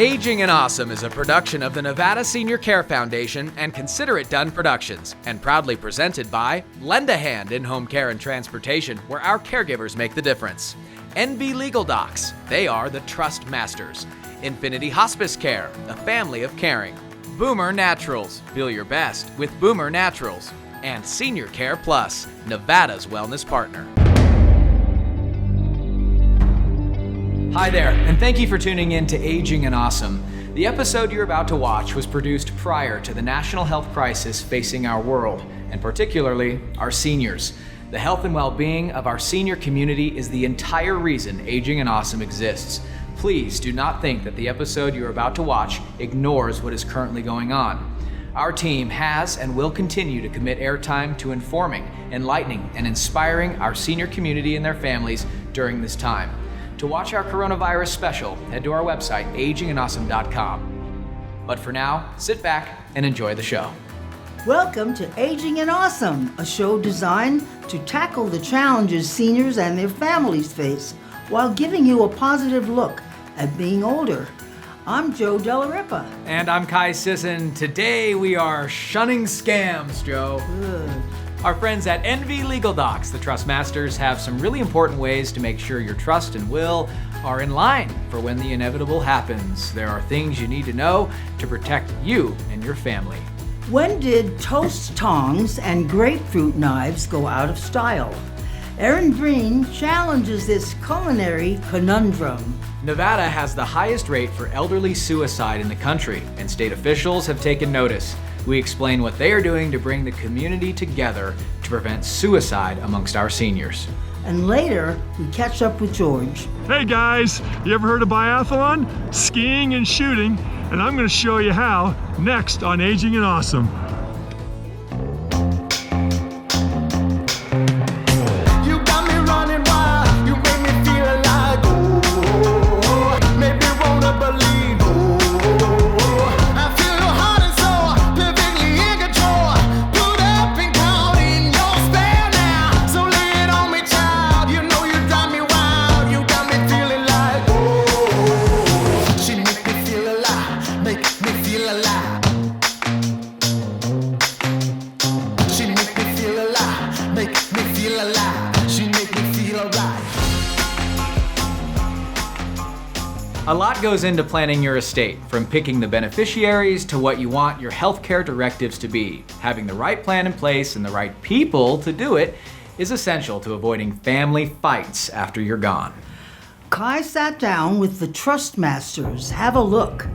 Aging and Awesome is a production of the Nevada Senior Care Foundation and Consider It Done Productions, and proudly presented by Lend a Hand in Home Care and Transportation, where our caregivers make the difference. NV Legal Docs, they are the trust masters. Infinity Hospice Care, a family of caring. Boomer Naturals, feel your best with Boomer Naturals. And Senior Care Plus, Nevada's wellness partner. Hi there, and thank you for tuning in to Aging and Awesome. The episode you're about to watch was produced prior to the national health crisis facing our world, and particularly our seniors. The health and well-being of our senior community is the entire reason Aging and Awesome exists. Please do not think that the episode you're about to watch ignores what is currently going on. Our team has and will continue to commit airtime to informing, enlightening, and inspiring our senior community and their families during this time. To watch our coronavirus special, head to our website, agingandawesome.com. But for now, sit back and enjoy the show. Welcome to Aging and Awesome, a show designed to tackle the challenges seniors and their families face while giving you a positive look at being older. I'm Joe Delaripa. And I'm Kai Sisson. Today we are shunning scams, Joe. Good. Our friends at NV Legal Docs, the Trust Masters, have some really important ways to make sure your trust and will are in line for when the inevitable happens. There are things you need to know to protect you and your family. When did toast tongs and grapefruit knives go out of style? Erin Breen challenges this culinary conundrum. Nevada has the highest rate for elderly suicide in the country, and state officials have taken notice. We explain what they are doing to bring the community together to prevent suicide amongst our seniors. And later, we catch up with George. Hey guys, you ever heard of biathlon? Skiing and shooting, and I'm going to show you how next on Aging and Awesome. A lot goes into planning your estate, from picking the beneficiaries to what you want your healthcare directives to be. Having the right plan in place and the right people to do it is essential to avoiding family fights after you're gone. Kai sat down with the Trust Masters. Have a look.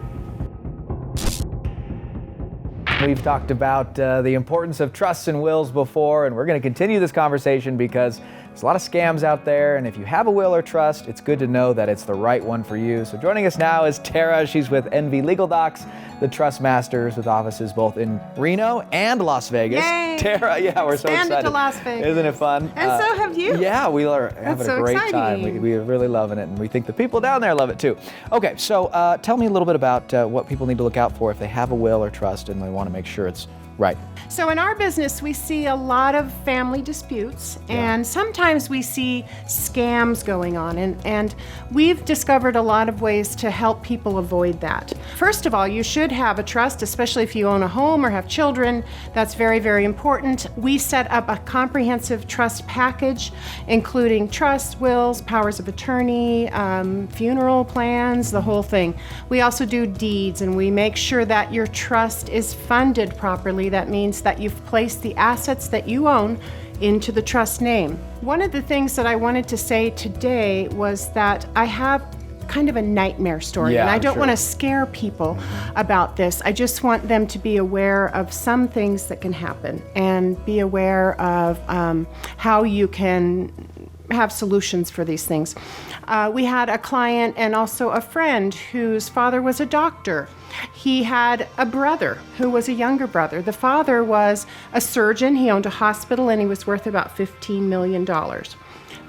We've talked about the importance of trusts and wills before, and we're going to continue this conversation because there's a lot of scams out there, and if you have a will or trust, it's good to know that it's the right one for you. So joining us now is Tara. She's with NV Legal Docs, the Trust Masters, with offices both in Reno and Las Vegas. Yay! Tara, yeah, we're so excited. Expanded to Las Vegas. Isn't it fun? And so have you. Yeah, we are having so a great exciting. time. We're really loving it, and we think the people down there love it too. Okay, so tell me a little bit about what people need to look out for if they have a will or trust and they want to make sure it's right. So in our business, we see a lot of family disputes, and sometimes we see scams going on, and we've discovered a lot of ways to help people avoid that. First of all, you should have a trust, especially if you own a home or have children. That's very, very important. We set up a comprehensive trust package, including trust, wills, powers of attorney, funeral plans, the whole thing. We also do deeds, and we make sure that your trust is funded properly. That means that you've placed the assets that you own into the trust name. One of the things that I wanted to say today was that I have kind of a nightmare story, and I don't want to scare people about this. I just want them to be aware of some things that can happen and be aware of how you can have solutions for these things. We had a client and also a friend whose father was a doctor. He had a brother who was a younger brother. The father was a surgeon. He owned a hospital, and he was worth about $15 million.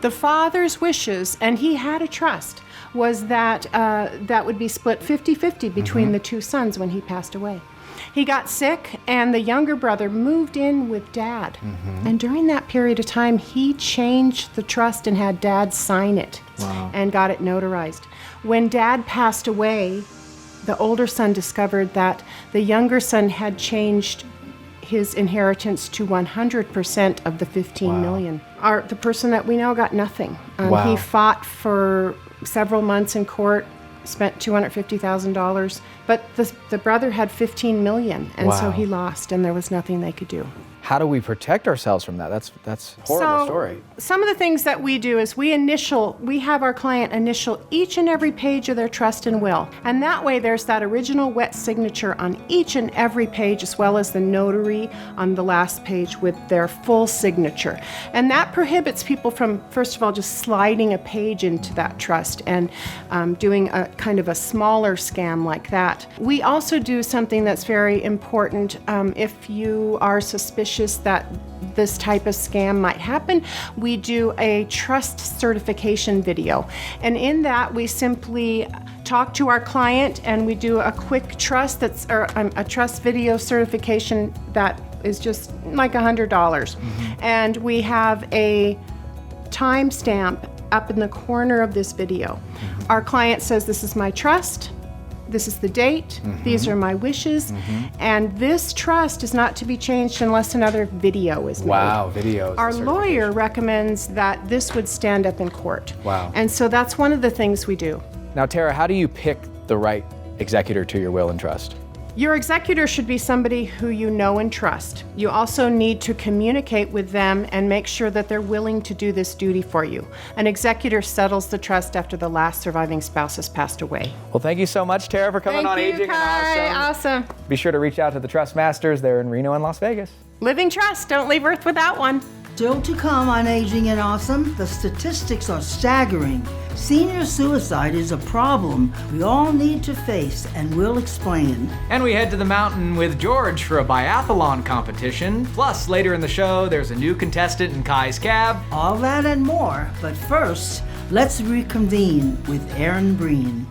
The father's wishes, and he had a trust, was that that would be split 50-50 between the two sons when he passed away. He got sick, and the younger brother moved in with Dad. And during that period of time, he changed the trust and had Dad sign it and got it notarized. When Dad passed away, the older son discovered that the younger son had changed his inheritance to 100% of the 15 million. The person that we know got nothing. He fought for several months in court, spent $250,000, but the brother had 15 million, and so he lost, and there was nothing they could do. How do we protect ourselves from that? That's a horrible story. Some of the things that we do is we have our client initial each and every page of their trust and will. And that way there's that original wet signature on each and every page, as well as the notary on the last page with their full signature. And that prohibits people from, first of all, just sliding a page into that trust and doing a kind of a smaller scam like that. We also do something that's very important. If you are suspicious that this type of scam might happen, we do a trust certification video. And in that, we simply talk to our client and we do a quick trust a trust video certification that is just like $100. And we have a timestamp up in the corner of this video. Our client says, "This is my trust. This is the date, these are my wishes," and this trust is not to be changed unless another video is made. Wow, videos. Our lawyer recommends that this would stand up in court. Wow. And so that's one of the things we do. Now, Tara, how do you pick the right executor to your will and trust? Your executor should be somebody who you know and trust. You also need to communicate with them and make sure that they're willing to do this duty for you. An executor settles the trust after the last surviving spouse has passed away. Well, thank you so much, Tara, for coming on Aging and Awesome. Awesome. Be sure to reach out to the Trust Masters there in Reno and Las Vegas. Living trust. Don't leave Earth without one. Still to come on Aging and Awesome, the statistics are staggering. Senior suicide is a problem we all need to face, and we'll explain. And we head to the mountain with George for a biathlon competition. Plus, later in the show, there's a new contestant in Kai's cab. All that and more, but first, let's reconvene with Erin Breen.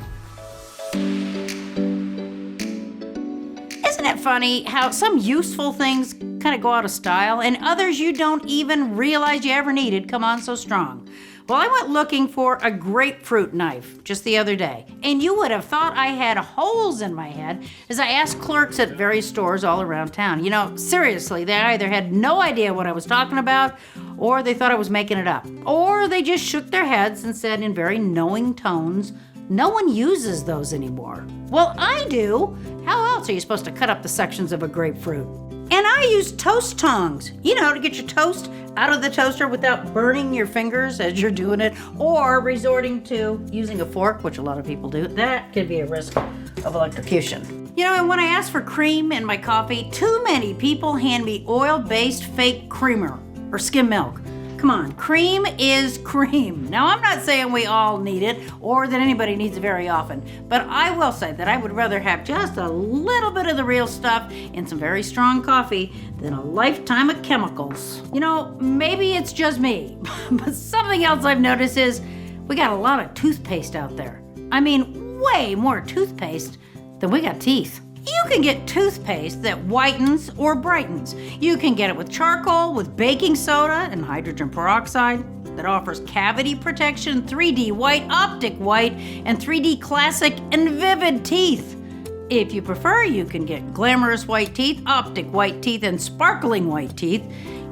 Isn't it funny how some useful things kind of go out of style and others you don't even realize you ever needed come on so strong? Well, I went looking for a grapefruit knife just the other day, and you would have thought I had holes in my head as I asked clerks at various stores all around town. You know, seriously, they either had no idea what I was talking about, or they thought I was making it up, or they just shook their heads and said in very knowing tones, "No one uses those anymore." Well, I do. How else are you supposed to cut up the sections of a grapefruit? And I use toast tongs, you know, to get your toast out of the toaster without burning your fingers as you're doing it, or resorting to using a fork, which a lot of people do. That could be a risk of electrocution. You know, and when I ask for cream in my coffee, too many people hand me oil-based fake creamer or skim milk. Come on, cream is cream. Now, I'm not saying we all need it or that anybody needs it very often, but I will say that I would rather have just a little bit of the real stuff in some very strong coffee than a lifetime of chemicals. You know, maybe it's just me, but something else I've noticed is we got a lot of toothpaste out there. I mean, way more toothpaste than we got teeth. You can get toothpaste that whitens or brightens. You can get it with charcoal, with baking soda and hydrogen peroxide that offers cavity protection, 3D white, optic white, and 3D classic and vivid teeth. If you prefer, you can get glamorous white teeth, optic white teeth, and sparkling white teeth.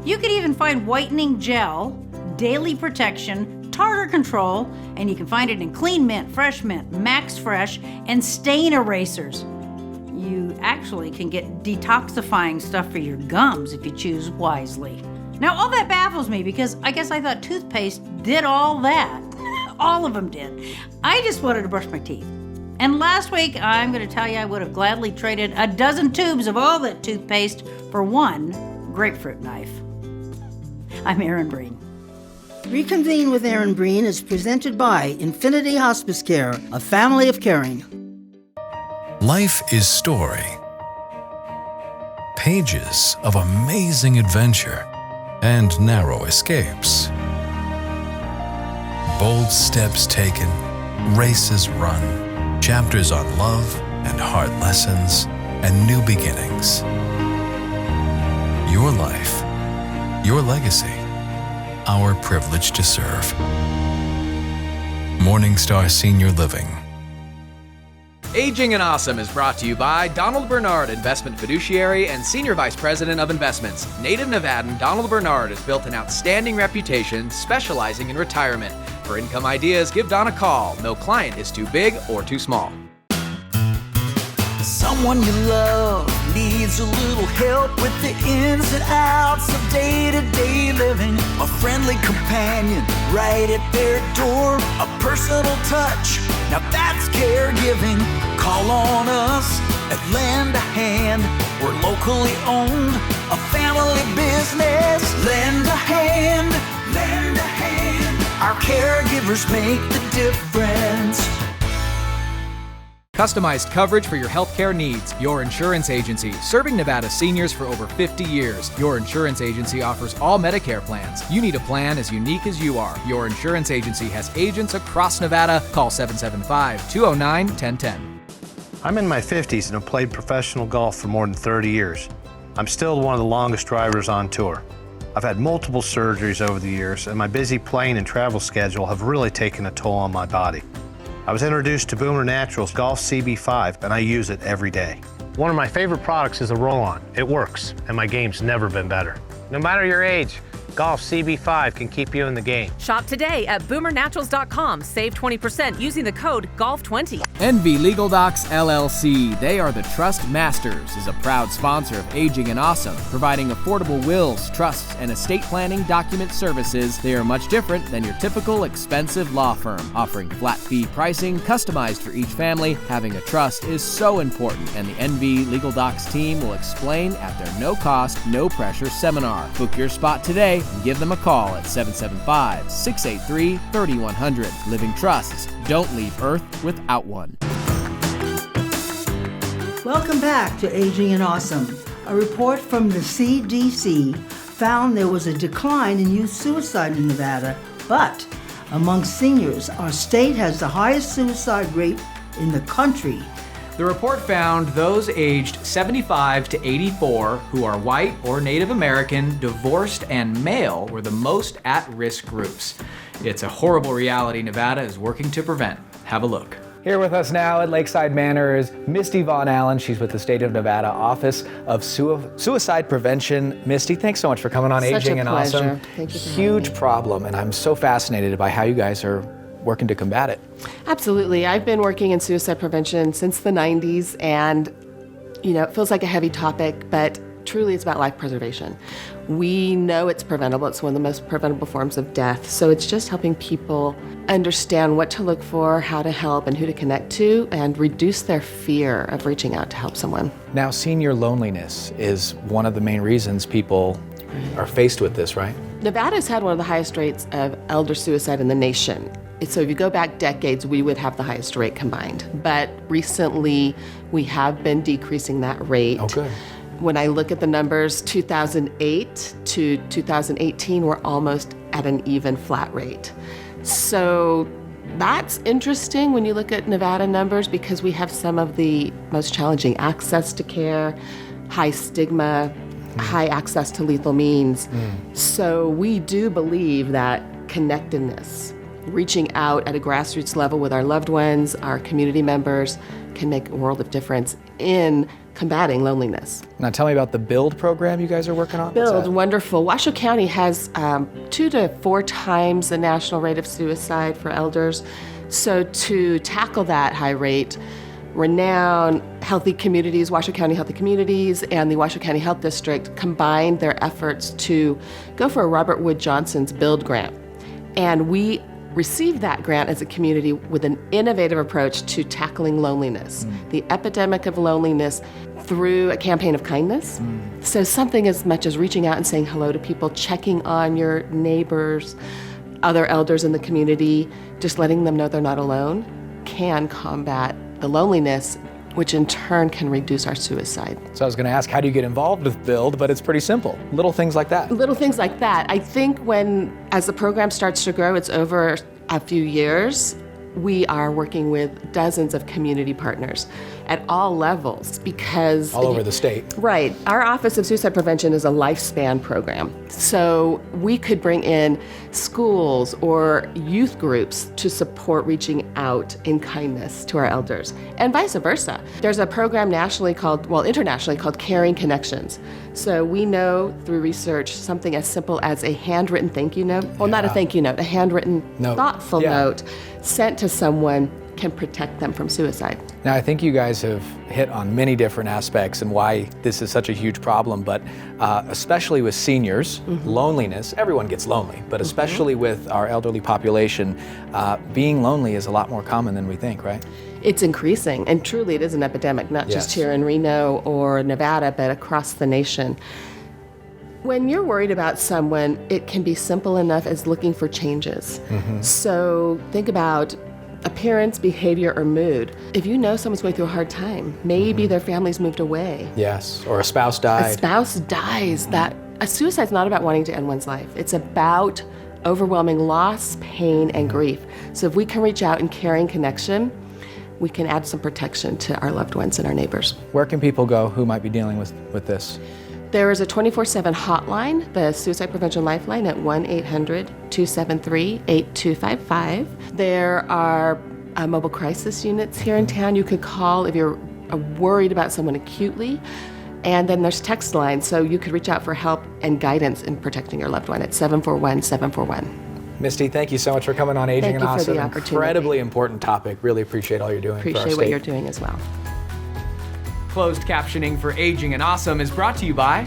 You can even find whitening gel, daily protection, tartar control, and you can find it in clean mint, fresh mint, max fresh, and stain erasers. You actually can get detoxifying stuff for your gums if you choose wisely. Now, all that baffles me because I guess I thought toothpaste did all that. All of them did. I just wanted to brush my teeth. And last week, I'm going to tell you I would have gladly traded a dozen tubes of all that toothpaste for one grapefruit knife. I'm Erin Breen. Reconvene with Erin Breen is presented by Infinity Hospice Care, a family of caring. Life is story. Pages of amazing adventure and narrow escapes. Bold steps taken, races run, chapters on love and hard lessons and new beginnings. Your life, your legacy, our privilege to serve. Morningstar Senior Living. Aging and Awesome is brought to you by Donald Bernard, Investment Fiduciary and Senior Vice President of Investments. Native Nevadan Donald Bernard has built an outstanding reputation specializing in retirement. For income ideas, give Don a call. No client is too big or too small. Someone you love needs a little help with the ins and outs of day-to-day living. A friendly companion right at their door. A personal touch, now that's caregiving. Call on us at Lend a Hand. We're locally owned, a family business. Lend a hand, lend a hand. Our caregivers make the difference. Customized coverage for your healthcare needs. Your Insurance Agency, serving Nevada seniors for over 50 years. Your Insurance Agency offers all Medicare plans. You need a plan as unique as you are. Your Insurance Agency has agents across Nevada. Call 775-209-1010. I'm in my 50s and have played professional golf for more than 30 years. I'm still one of the longest drivers on tour. I've had multiple surgeries over the years, and my busy plane and travel schedule have really taken a toll on my body. I was introduced to Boomer Naturals Golf CB5, and I use it every day. One of my favorite products is a roll-on. It works, and my game's never been better. No matter your age, Golf CB5 can keep you in the game. Shop today at boomernaturals.com. Save 20% using the code GOLF20. NV Legal Docs LLC, they are the Trust Masters, is a proud sponsor of Aging and Awesome, providing affordable wills, trusts, and estate planning document services. They are much different than your typical expensive law firm, offering flat fee pricing customized for each family. Having a trust is so important, and the NV Legal Docs team will explain at their no-cost, no-pressure seminar. Book your spot today and give them a call at 775-683-3100. Living trusts. Don't leave Earth without one. Welcome back to Aging and Awesome. A report from the CDC found there was a decline in youth suicide in Nevada, but among seniors, our state has the highest suicide rate in the country. The report found those aged 75 to 84 who are white or Native American, divorced, and male were the most at-risk groups. It's a horrible reality Nevada is working to prevent. Have a look. Here with us now at Lakeside Manor is Misty Vaughn Allen. She's with the State of Nevada Office of Suicide Prevention. Misty, thanks so much for coming on Aging and Awesome. Thank you for Huge having me. problem, and I'm so fascinated by how you guys are working to combat it. Absolutely. I've been working in suicide prevention since the 90s, and it feels like a heavy topic, but truly it's about life preservation. We know it's preventable. It's one of the most preventable forms of death. So it's just helping people understand what to look for, how to help, and who to connect to, and reduce their fear of reaching out to help someone. Now, senior loneliness is one of the main reasons people are faced with this, right? Nevada's had one of the highest rates of elder suicide in the nation. So if you go back decades, we would have the highest rate combined. But recently, we have been decreasing that rate. Oh, good. When I look at the numbers, 2008 to 2018, we're almost at an even flat rate. So that's interesting when you look at Nevada numbers, because we have some of the most challenging access to care, high stigma, high access to lethal means. So we do believe that connectedness, reaching out at a grassroots level with our loved ones, our community members, can make a world of difference in combating loneliness. Now tell me about the BUILD program you guys are working on. What's BUILD, that? wonderful. Washoe County has 2 to 4 times the national rate of suicide for elders. So to tackle that high rate, renowned Healthy Communities, Washoe County Healthy Communities, and the Washoe County Health District combined their efforts to go for a Robert Wood Johnson's BUILD grant. And we received that grant as a community with an innovative approach to tackling loneliness, the epidemic of loneliness through a campaign of kindness. So something as much as reaching out and saying hello to people, checking on your neighbors, other elders in the community, just letting them know they're not alone, can combat the loneliness, which in turn can reduce our suicide. So I was going to ask, how do you get involved with BUILD? But it's pretty simple. Little things like that. Little things like that. I think as the program starts to grow, it's over a few years, we are working with dozens of community partners at all levels because... All over the state. Right. Our Office of Suicide Prevention is a lifespan program. So we could bring in schools or youth groups to support reaching out in kindness to our elders, and vice versa. There's a program internationally called Caring Connections. So we know through research something as simple as a handwritten thank you note, well, not a thank you note, a handwritten thoughtful note sent to someone can protect them from suicide. Now, I think you guys have hit on many different aspects and why this is such a huge problem, but especially with seniors, loneliness, everyone gets lonely, but especially with our elderly population, being lonely is a lot more common than we think, right? It's increasing, and truly it is an epidemic, not just here in Reno or Nevada, but across the nation. When you're worried about someone, it can be simple enough as looking for changes. So think about appearance, behavior, or mood. If you know someone's going through a hard time, maybe their family's moved away. Yes, or a spouse died. A spouse dies. A suicide's not about wanting to end one's life. It's about overwhelming loss, pain, and grief. So if we can reach out in caring connection, we can add some protection to our loved ones and our neighbors. Where can people go who might be dealing with this? There is a 24/7 hotline, the Suicide Prevention Lifeline at 1-800-273-8255. There are mobile crisis units here in town you could call if you're worried about someone acutely. And then there's text lines, so you could reach out for help and guidance in protecting your loved one at 741-741. Misty, thank you so much for coming on Aging and Awesome. Thank you for the opportunity. Incredibly important topic. Really appreciate all you're doing for our state. Appreciate what you're doing as well. Closed captioning for Aging and Awesome is brought to you by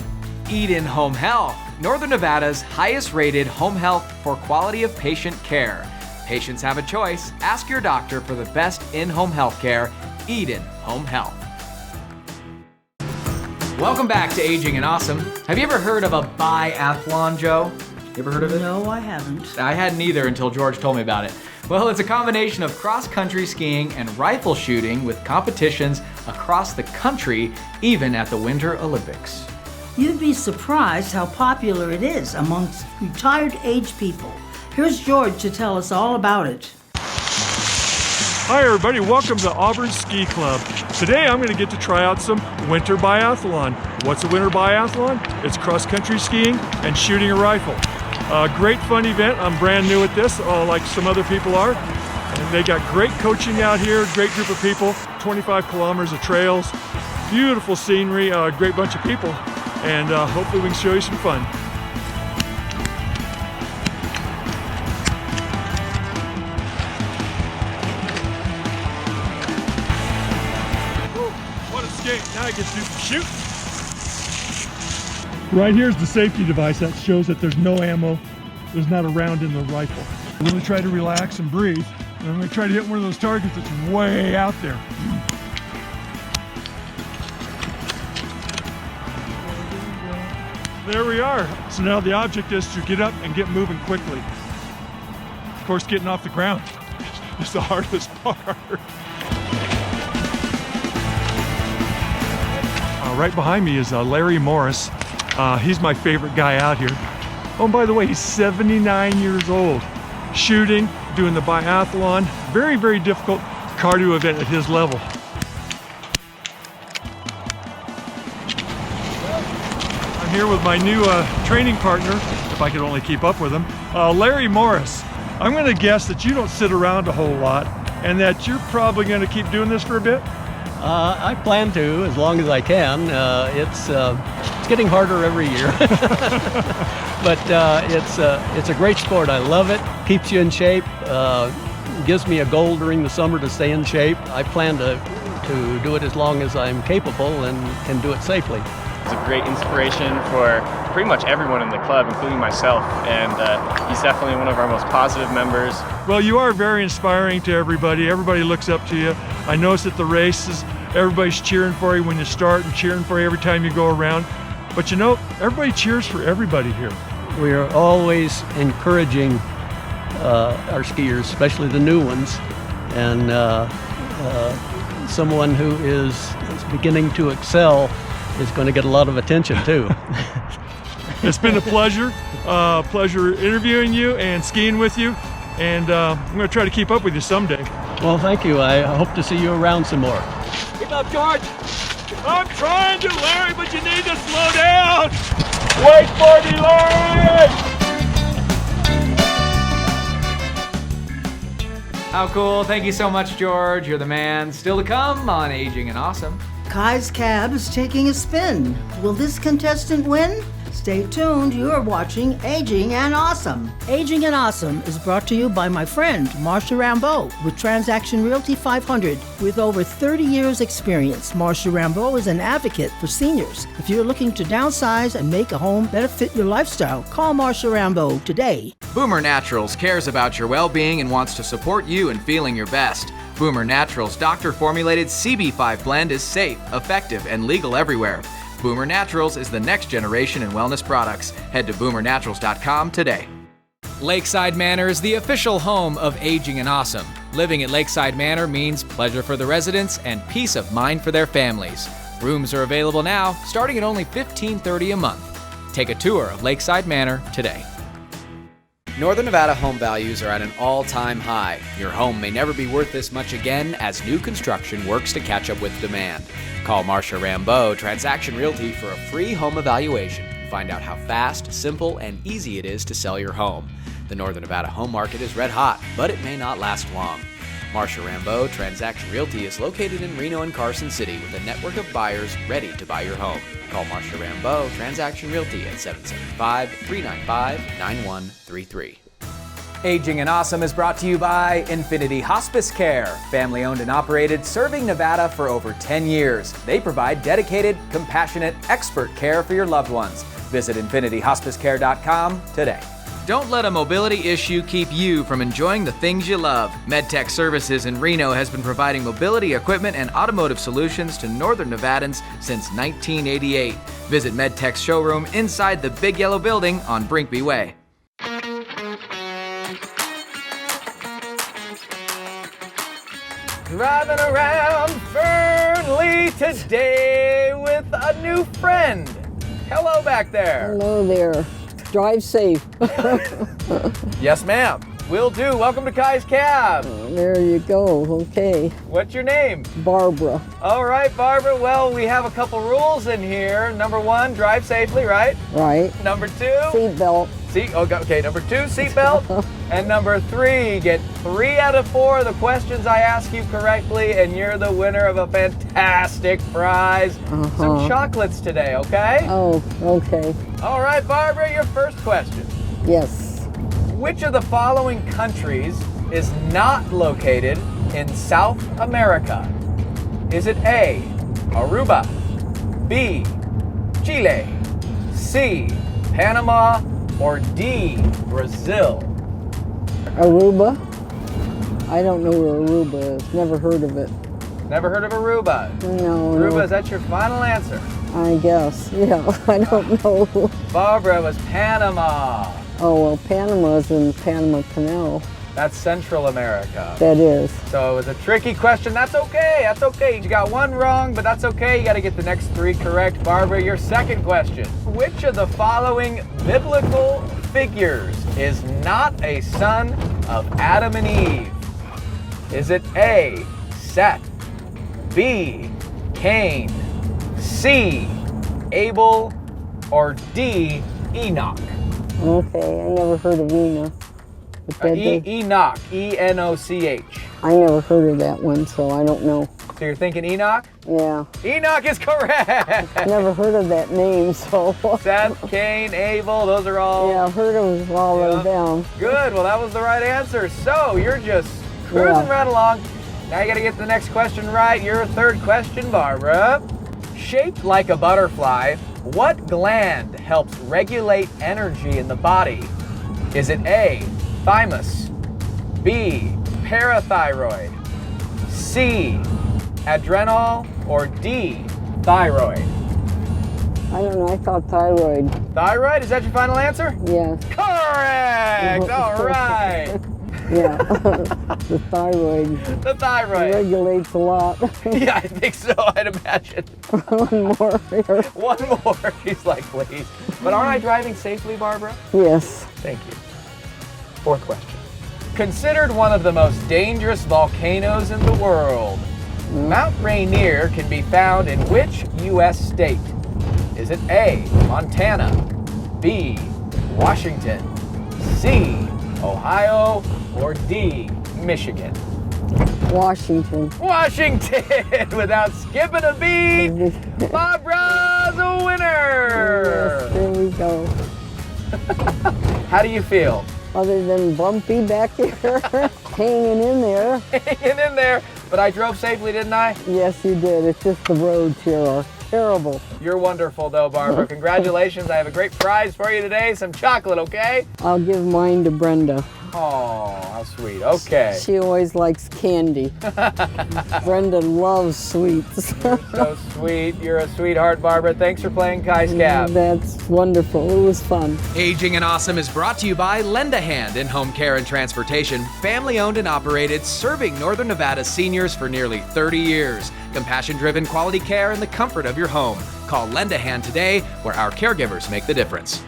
Eden Home Health, Northern Nevada's highest rated home health for quality of patient care. Patients have a choice. Ask your doctor for the best in-home health care. Eden Home Health. Welcome back to Aging and Awesome. Have you ever heard of a biathlon, Joe? You ever heard of it? No, I haven't. I hadn't either until George told me about it. Well, it's a combination of cross-country skiing and rifle shooting with competitions across the country, even at the Winter Olympics. You'd be surprised how popular it is amongst retired age people. Here's George to tell us all about it. Hi everybody, welcome to Auburn Ski Club. Today I'm going to get to try out some winter biathlon. What's a winter biathlon? It's cross-country skiing and shooting a rifle. Great fun event. I'm brand new at this, like some other people are. And they got great coaching out here, great group of people, 25 kilometers of trails, beautiful scenery, great bunch of people, and hopefully we can show you some fun. What a skate. Now I get to do some shooting. Right here's the safety device that shows that there's no ammo, there's not a round in the rifle. I'm going to try to relax and breathe, and I'm going to try to hit one of those targets that's way out there. There we are. So now the object is to get up and get moving quickly. Of course, getting off the ground is the hardest part. Right behind me is Larry Morris. He's my favorite guy out here. Oh, and by the way, he's 79 years old. Shooting, doing the biathlon. Very, very difficult cardio event at his level. I'm here with my new training partner, if I could only keep up with him, Larry Morris. I'm gonna guess that you don't sit around a whole lot and that you're probably gonna keep doing this for a bit? I plan to, as long as I can. It's getting harder every year, but it's a great sport. I love it. Keeps you in shape. Gives me a goal during the summer to stay in shape. I plan to do it as long as I'm capable and can do it safely. He's a great inspiration for pretty much everyone in the club, including myself, and he's definitely one of our most positive members. Well, you are very inspiring to everybody. Everybody looks up to you. I notice at the races, everybody's cheering for you when you start and cheering for you every time you go around. But you know, everybody cheers for everybody here. We are always encouraging our skiers, especially the new ones, and someone who is beginning to excel is going to get a lot of attention too. It's been a pleasure interviewing you and skiing with you. and I'm going to try to keep up with you someday. Well, thank you. I hope to see you around some more. Keep up, George. I'm trying to, Larry, but you need to slow down. Wait for me, Larry! How cool. Thank you so much, George. You're the man. Still to come on Aging and Awesome. Kai's cab is taking a spin. Will this contestant win? Stay tuned, you're watching Aging and Awesome. Aging and Awesome is brought to you by my friend, Marsha Rambeau, with Transaction Realty 500. With over 30 years experience, Marsha Rambeau is an advocate for seniors. If you're looking to downsize and make a home better fit your lifestyle, call Marsha Rambeau today. Boomer Naturals cares about your well-being and wants to support you in feeling your best. Boomer Naturals' doctor-formulated CB5 blend is safe, effective, and legal everywhere. Boomer Naturals is the next generation in wellness products. Head to boomernaturals.com today. Lakeside Manor is the official home of Aging and Awesome. Living at Lakeside Manor means pleasure for the residents and peace of mind for their families. Rooms are available now, starting at only $15.30 a month. Take a tour of Lakeside Manor today. Northern Nevada home values are at an all-time high. Your home may never be worth this much again as new construction works to catch up with demand. Call Marsha Rambeau, Transaction Realty, for a free home evaluation. Find out how fast, simple, and easy it is to sell your home. The Northern Nevada home market is red hot, but it may not last long. Marsha Rambeau, Transaction Realty, is located in Reno and Carson City with a network of buyers ready to buy your home. Call Marsha Rambeau, Transaction Realty at 775-395-9133. Aging and Awesome is brought to you by Infinity Hospice Care, family owned and operated, serving Nevada for over 10 years. They provide dedicated, compassionate, expert care for your loved ones. Visit infinityhospicecare.com today. Don't let a mobility issue keep you from enjoying the things you love. MedTech Services in Reno has been providing mobility equipment and automotive solutions to Northern Nevadans since 1988. Visit MedTech's showroom inside the Big Yellow Building on Brinkby Way. Driving around Fernley today with a new friend. Hello back there. Hello there. Drive safe. Yes, ma'am. Will do. Welcome to Kai's Cab. There you go. Okay. What's your name? Barbara. All right, Barbara. Well, we have a couple rules in here. Number one, drive safely, right? Right. Number two, seatbelt. Okay, number two, seatbelt. And number three, get 3 out of 4 of the questions I ask you correctly, and you're the winner of a fantastic prize. Some chocolates today, okay? Oh, okay. All right, Barbara, your first question. Yes. Which of the following countries is not located in South America? Is it A, Aruba, B, Chile, C, Panama, or D, Brazil? Aruba? I don't know where Aruba is. Never heard of it. Never heard of Aruba? No. Aruba, is that your final answer? I guess. Yeah, I don't know. Barbara, it was Panama. Oh, well, Panama's in Panama Canal. That's Central America. That is. So it was a tricky question. That's okay. That's okay. You got one wrong, but that's okay. You got to get the next 3 correct. Barbara, your second question. Which of the following biblical figures is not a son of Adam and Eve? Is it A, Seth, B, Cain, C, Abel, or D, Enoch? Okay, I never heard of Enoch. Enoch, E-N-O-C-H. I never heard of that one, so I don't know. So you're thinking Enoch? Yeah. Enoch is correct! Never heard of that name, so. Seth, Cain, Abel, those are all. Yeah, I've heard of them all wrote down. Good, well that was the right answer. So you're just cruising right along. Now you gotta get the next question right. Your third question, Barbara. Shaped like a butterfly, what gland helps regulate energy in the body? Is it A, thymus, B, parathyroid, C, adrenal, or D, thyroid? I don't know, I thought thyroid. Thyroid, is that your final answer? Yeah. Correct! All right. Yeah, the thyroid. The thyroid. Regulates a lot. Yeah, I think so, I'd imagine. One more here. One more, he's like, please. But aren't I driving safely, Barbara? Yes. Thank you. Fourth question. Considered one of the most dangerous volcanoes in the world, Mount Rainier can be found in which U.S. state? Is it A, Montana, B, Washington, C, Ohio, or D, Michigan? Washington. Washington, without skipping a beat. Barbara's a winner. Yes, there we go. How do you feel? Other than bumpy back there, hanging in there. Hanging in there, but I drove safely, didn't I? Yes, you did. It's just the roads here are terrible. You're wonderful though, Barbara. Congratulations. I have a great prize for you today, some chocolate, okay? I'll give mine to Brenda. Oh, how sweet. Okay. She always likes candy. Brenda loves sweets. So sweet. You're a sweetheart, Barbara. Thanks for playing Kai's Cab. That's wonderful. It was fun. Aging and Awesome is brought to you by Lend a Hand in Home Care and Transportation, family-owned and operated, serving Northern Nevada seniors for nearly 30 years. Compassion-driven quality care in the comfort of your home. Call Lend a Hand today, where our caregivers make the difference.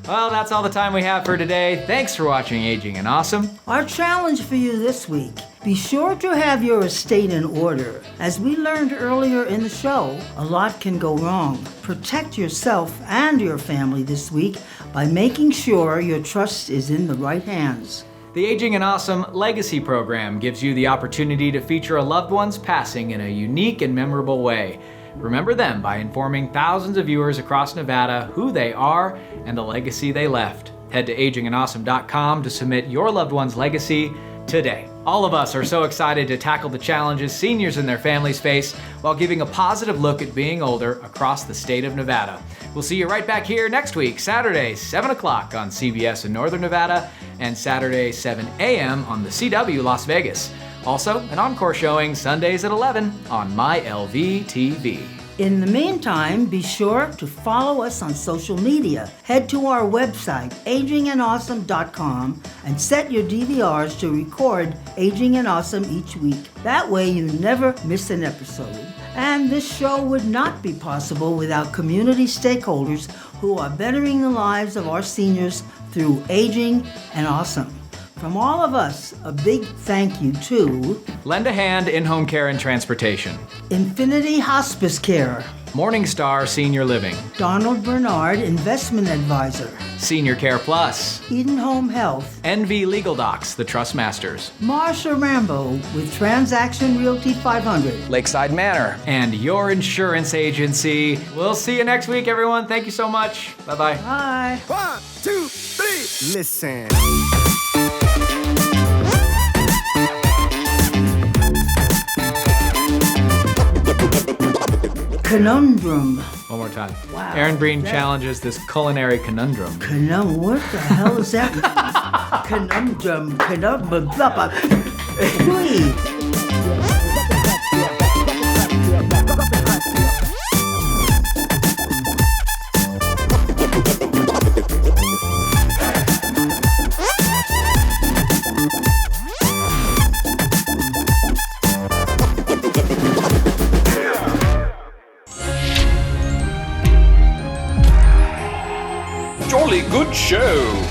Well, that's all the time we have for today. Thanks for watching Aging and Awesome. Our challenge for you this week: be sure to have your estate in order. As we learned earlier in the show, a lot can go wrong. Protect yourself and your family this week by making sure your trust is in the right hands. The Aging and Awesome Legacy Program gives you the opportunity to feature a loved one's passing in a unique and memorable way. Remember them by informing thousands of viewers across Nevada who they are and the legacy they left. Head to agingandawesome.com to submit your loved one's legacy today. All of us are so excited to tackle the challenges seniors and their families face while giving a positive look at being older across the state of Nevada. We'll see you right back here next week, Saturday, 7 o'clock on CBS in Northern Nevada and Saturday, 7 a.m. on the CW Las Vegas. Also, an encore showing Sundays at 11 on MyLV TV. In the meantime, be sure to follow us on social media. Head to our website, agingandawesome.com, and set your DVRs to record Aging and Awesome each week. That way you never miss an episode. And this show would not be possible without community stakeholders who are bettering the lives of our seniors through Aging and Awesome. From all of us, a big thank you to Lend a Hand in Home Care and Transportation, Infinity Hospice Care, Morningstar Senior Living, Donald Bernard Investment Advisor, Senior Care Plus, Eden Home Health, NV Legal Docs, the Trust Masters, Marsha Rambo with Transaction Realty 500, Lakeside Manor, and your insurance agency. We'll see you next week, everyone. Thank you so much. Bye-bye. Bye. 1, 2, 3, listen. Conundrum. One more time. Wow. Erin Breen challenges this culinary conundrum. What the hell is that? Conundrum. Blah, blah. Jolly good show.